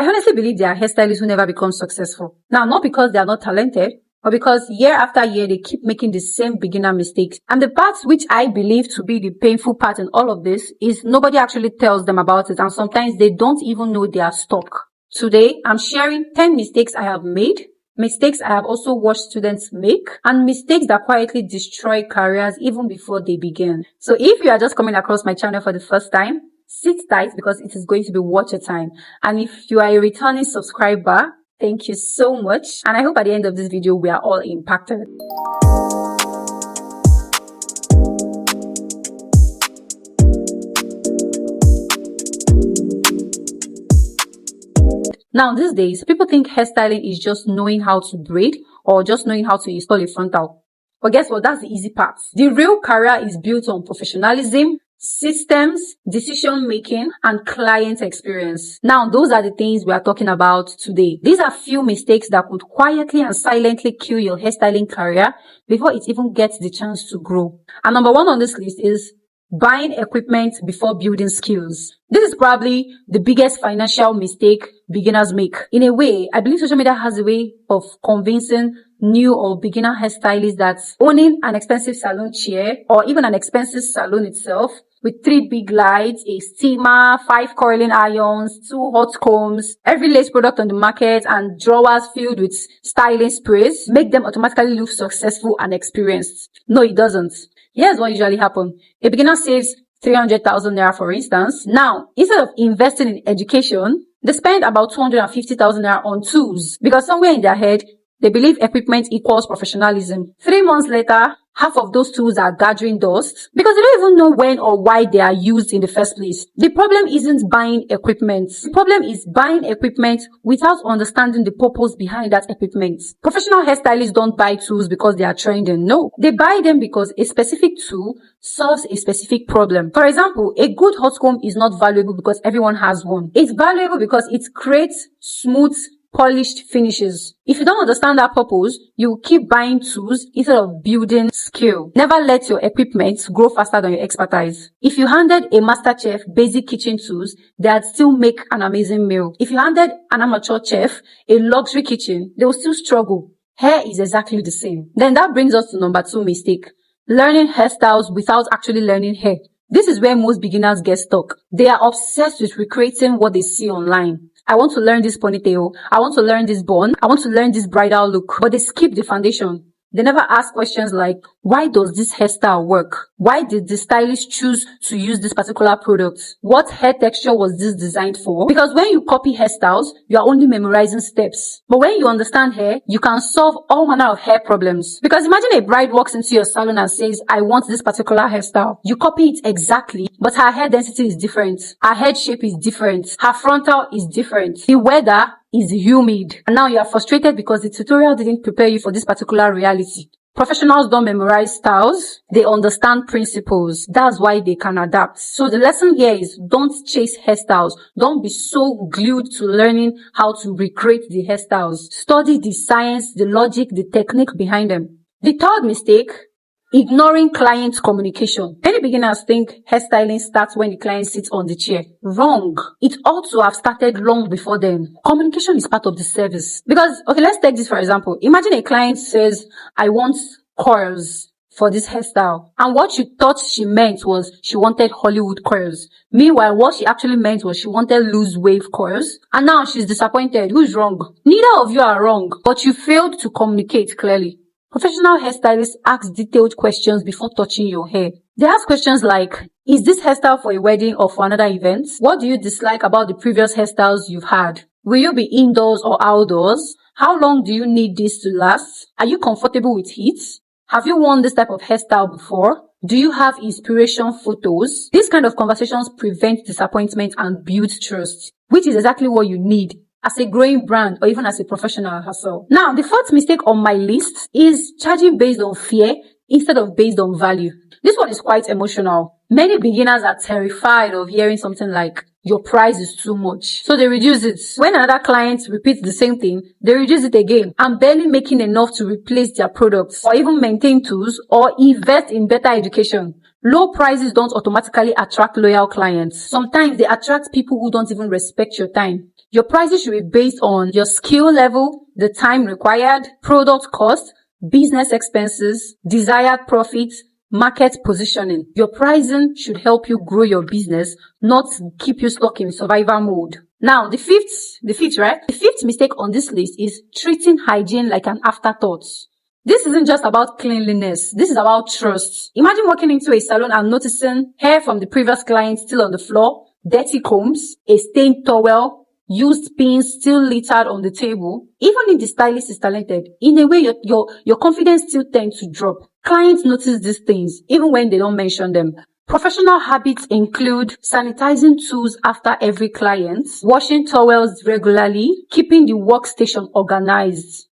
I honestly believe there are hairstylists who never become successful. Now, not because they are not talented, but because year after year, they keep making the same beginner mistakes. And the part which I believe to be the painful part in all of this is nobody actually tells them about it. And sometimes they don't even know they are stuck. Today, I'm sharing 10 mistakes I have made, mistakes I have also watched students make, and mistakes that quietly destroy careers even before they begin. So if you are just coming across my channel for the first time, sit tight because it is going to be worth your time. And if you are a returning subscriber, thank you so much. And I hope at the end of this video, we are all impacted. Now, these days, people think hairstyling is just knowing how to braid or just knowing how to install a frontal. But guess what? That's the easy part. The real career is built on professionalism, systems, decision-making, and client experience. Now, those are the things we are talking about today. These are few mistakes that could quietly and silently kill your hairstyling career before it even gets the chance to grow. And number one on this list is buying equipment before building skills. This is probably the biggest financial mistake beginners make. In a way, I believe social media has a way of convincing new or beginner hairstylists that owning an expensive salon chair or even an expensive salon itself with 3 big lights, a steamer, 5 curling irons, 2 hot combs, every latest product on the market, and drawers filled with styling sprays make them automatically look successful and experienced. No, it doesn't. Here's what usually happens. A beginner saves 300,000 naira, for instance. Now, instead of investing in education, they spend about 250,000 naira on tools because somewhere in their head, they believe equipment equals professionalism. 3 months later, half of those tools are gathering dust because they don't even know when or why they are used in the first place. The problem isn't buying equipment. The problem is buying equipment without understanding the purpose behind that equipment. Professional hairstylists don't buy tools because they are trending. No, they buy them because a specific tool solves a specific problem. For example, a good hot comb is not valuable because everyone has one. It's valuable because it creates smooth, polished finishes. If you don't understand that purpose, you will keep buying tools instead of building skill. Never let your equipment grow faster than your expertise. If you handed a master chef basic kitchen tools, they'd still make an amazing meal. If you handed an amateur chef a luxury kitchen, they will still struggle. Hair is exactly the same. Then that brings us to number 2 mistake. Learning hairstyles without actually learning hair. This is where most beginners get stuck. They are obsessed with recreating what they see online. I want to learn this ponytail. I want to learn this bun. I want to learn this bridal look. But they skip the foundation. They never ask questions like, why does this hairstyle work? Why did the stylist choose to use this particular product? What hair texture was this designed for? Because when you copy hairstyles, you are only memorizing steps. But when you understand hair, you can solve all manner of hair problems. Because imagine a bride walks into your salon and says, I want this particular hairstyle. You copy it exactly, but her hair density is different. Her head shape is different. Her frontal is different. The weather is humid. And now you are frustrated because the tutorial didn't prepare you for this particular reality. Professionals don't memorize styles. They understand principles. That's why they can adapt. So the lesson here is don't chase hairstyles. Don't be so glued to learning how to recreate the hairstyles. Study the science, the logic, the technique behind them. The third mistake, ignoring client communication. Many beginners think hairstyling starts when the client sits on the chair. Wrong. It ought to have started long before then. Communication is part of the service. Because, okay, let's take this for example. Imagine a client says, I want coils for this hairstyle. And what you thought she meant was she wanted Hollywood coils. Meanwhile, what she actually meant was she wanted loose wave coils. And now she's disappointed. Who's wrong? Neither of you are wrong, but you failed to communicate clearly. Professional hairstylists ask detailed questions before touching your hair. They ask questions like, is this hairstyle for a wedding or for another event? What do you dislike about the previous hairstyles you've had? Will you be indoors or outdoors? How long do you need this to last? Are you comfortable with heat? Have you worn this type of hairstyle before? Do you have inspiration photos? These kind of conversations prevent disappointment and build trust, which is exactly what you need as a growing brand or even as a professional herself. Now, the fourth mistake on my list is charging based on fear instead of based on value. This one is quite emotional. Many beginners are terrified of hearing something like, your price is too much. So they reduce it. When another client repeats the same thing, they reduce it again and barely making enough to replace their products or even maintain tools or invest in better education. Low prices don't automatically attract loyal clients. Sometimes they attract people who don't even respect your time. Your prices should be based on your skill level, the time required, product cost, business expenses, desired profits, market positioning. Your pricing should help you grow your business, not keep you stuck in survival mode. Now, the fifth mistake on this list is treating hygiene like an afterthought. This isn't just about cleanliness. This is about trust. Imagine walking into a salon and noticing hair from the previous client still on the floor, dirty combs, a stained towel, used pins still littered on the table. Even if the stylist is talented, in a way your confidence still tends to drop. Clients notice these things even when they don't mention them. Professional habits include sanitizing tools after every client, washing towels regularly, keeping the workstation organized.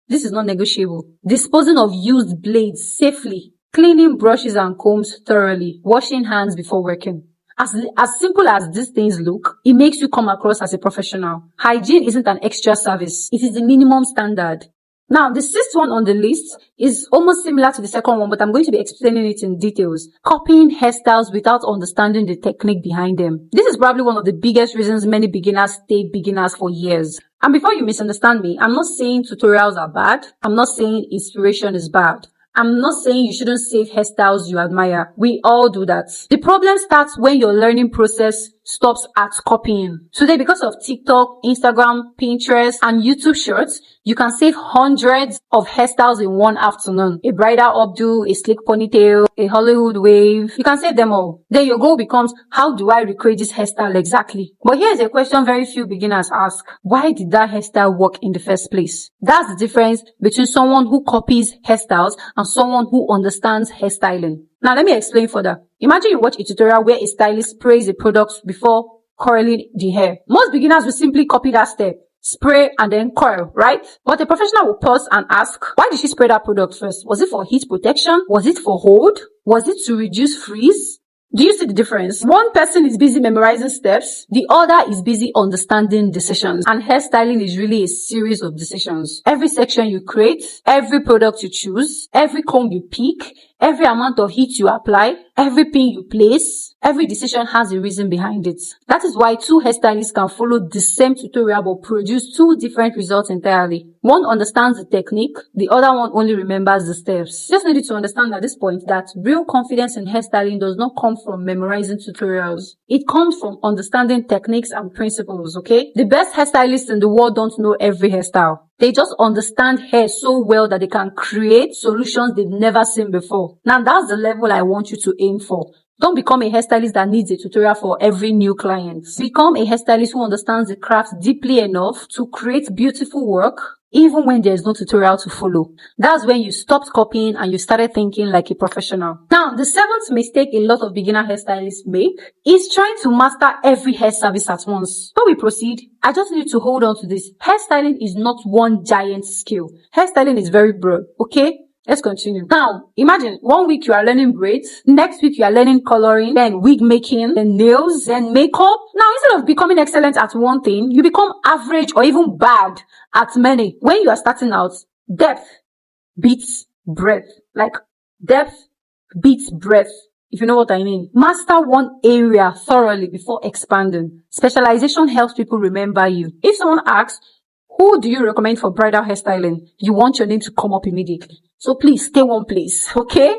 This is not negotiable. Disposing of used blades safely, cleaning brushes and combs thoroughly, washing hands before working. As simple as these things look, it makes you come across as a professional. Hygiene isn't an extra service. It is the minimum standard. Now, the sixth one on the list is almost similar to the second one, but I'm going to be explaining it in details. Copying hairstyles without understanding the technique behind them. This is probably one of the biggest reasons many beginners stay beginners for years. And before you misunderstand me, I'm not saying tutorials are bad. I'm not saying inspiration is bad. I'm not saying you shouldn't save hairstyles you admire. We all do that. The problem starts when your learning process stops at copying. Today, because of TikTok, Instagram, Pinterest, and YouTube Shorts, you can save hundreds of hairstyles in one afternoon. A bridal updo, a slick ponytail, a Hollywood wave. You can save them all. Then your goal becomes, how do I recreate this hairstyle exactly? But here's a question very few beginners ask. Why did that hairstyle work in the first place? That's the difference between someone who copies hairstyles and someone who understands hairstyling. Now, let me explain further. Imagine you watch a tutorial where a stylist sprays a product before curling the hair. Most beginners will simply copy that step. Spray and then curl, right? But a professional will pause and ask, why did she spray that product first? Was it for heat protection? Was it for hold? Was it to reduce frizz? Do you see the difference? One person is busy memorizing steps. The other is busy understanding decisions. And hairstyling is really a series of decisions. Every section you create, every product you choose, every comb you pick, every amount of heat you apply, every pin you place, every decision has a reason behind it. That is why two hairstylists can follow the same tutorial but produce two different results entirely. One understands the technique, the other one only remembers the steps. Just needed to understand at this point that real confidence in hairstyling does not come from memorizing tutorials. It comes from understanding techniques and principles, okay? The best hairstylists in the world don't know every hairstyle. They just understand hair so well that they can create solutions they've never seen before. Now, that's the level I want you to aim for. Don't become a hairstylist that needs a tutorial for every new client. Become a hairstylist who understands the craft deeply enough to create beautiful work, even when there's no tutorial to follow. That's when you stopped copying and you started thinking like a professional. Now, the seventh mistake a lot of beginner hairstylists make is trying to master every hair service at once. Before we proceed, I just need to hold on to this. Hairstyling is not one giant skill. Hairstyling is very broad, okay? Let's continue. Now, imagine 1 week you are learning braids, next week you are learning coloring, then wig making, then nails, then makeup. Now, instead of becoming excellent at one thing, you become average or even bad at many. When you are starting out, depth beats breadth. Like, depth beats breadth, if you know what I mean. Master one area thoroughly before expanding. Specialization helps people remember you. If someone asks, who do you recommend for bridal hairstyling? You want your name to come up immediately. So please stay one place, okay?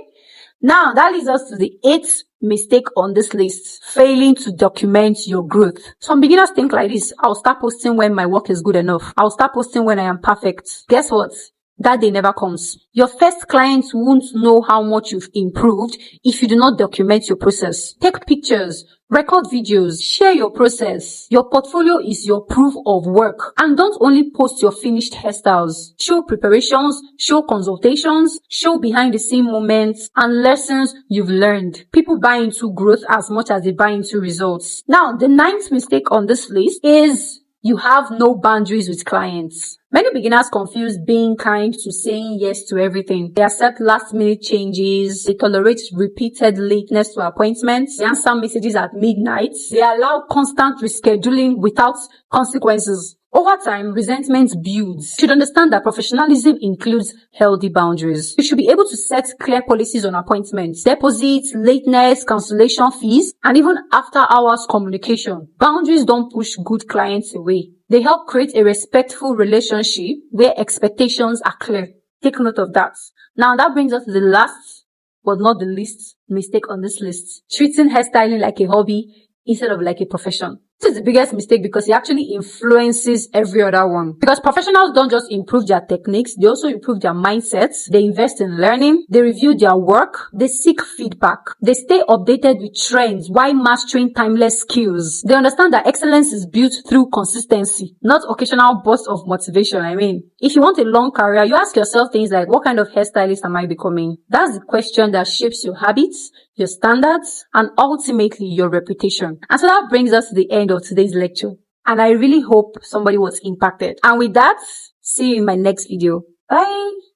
Now, that leads us to the eighth mistake on this list, failing to document your growth. Some beginners think like this: I'll start posting when my work is good enough. I'll start posting when I am perfect. Guess what? That day never comes. Your first clients won't know how much you've improved if you do not document your process. Take pictures, record videos, share your process. Your portfolio is your proof of work. And don't only post your finished hairstyles. Show preparations, show consultations, show behind the scene moments and lessons you've learned. People buy into growth as much as they buy into results. Now, the ninth mistake on this list is you have no boundaries with clients. Many beginners confuse being kind to saying yes to everything. They accept last-minute changes. They tolerate repeated lateness to appointments. They answer messages at midnight. They allow constant rescheduling without consequences. Over time, resentment builds. You should understand that professionalism includes healthy boundaries. You should be able to set clear policies on appointments, deposits, lateness, cancellation fees, and even after-hours communication. Boundaries don't push good clients away. They help create a respectful relationship where expectations are clear. Take note of that. Now that brings us to the last but not the least mistake on this list. Treating hairstyling like a hobby instead of like a profession. This is the biggest mistake because it actually influences every other one. Because professionals don't just improve their techniques, they also improve their mindsets. They invest in learning, they review their work, they seek feedback, they stay updated with trends while mastering timeless skills. They understand that excellence is built through consistency, not occasional bursts of motivation. I mean, if you want a long career, you ask yourself things like, what kind of hairstylist am I becoming? That's the question that shapes your habits, your standards, and ultimately your reputation. And so that brings us to the end of today's lecture. And I really hope somebody was impacted. And with that, see you in my next video. Bye!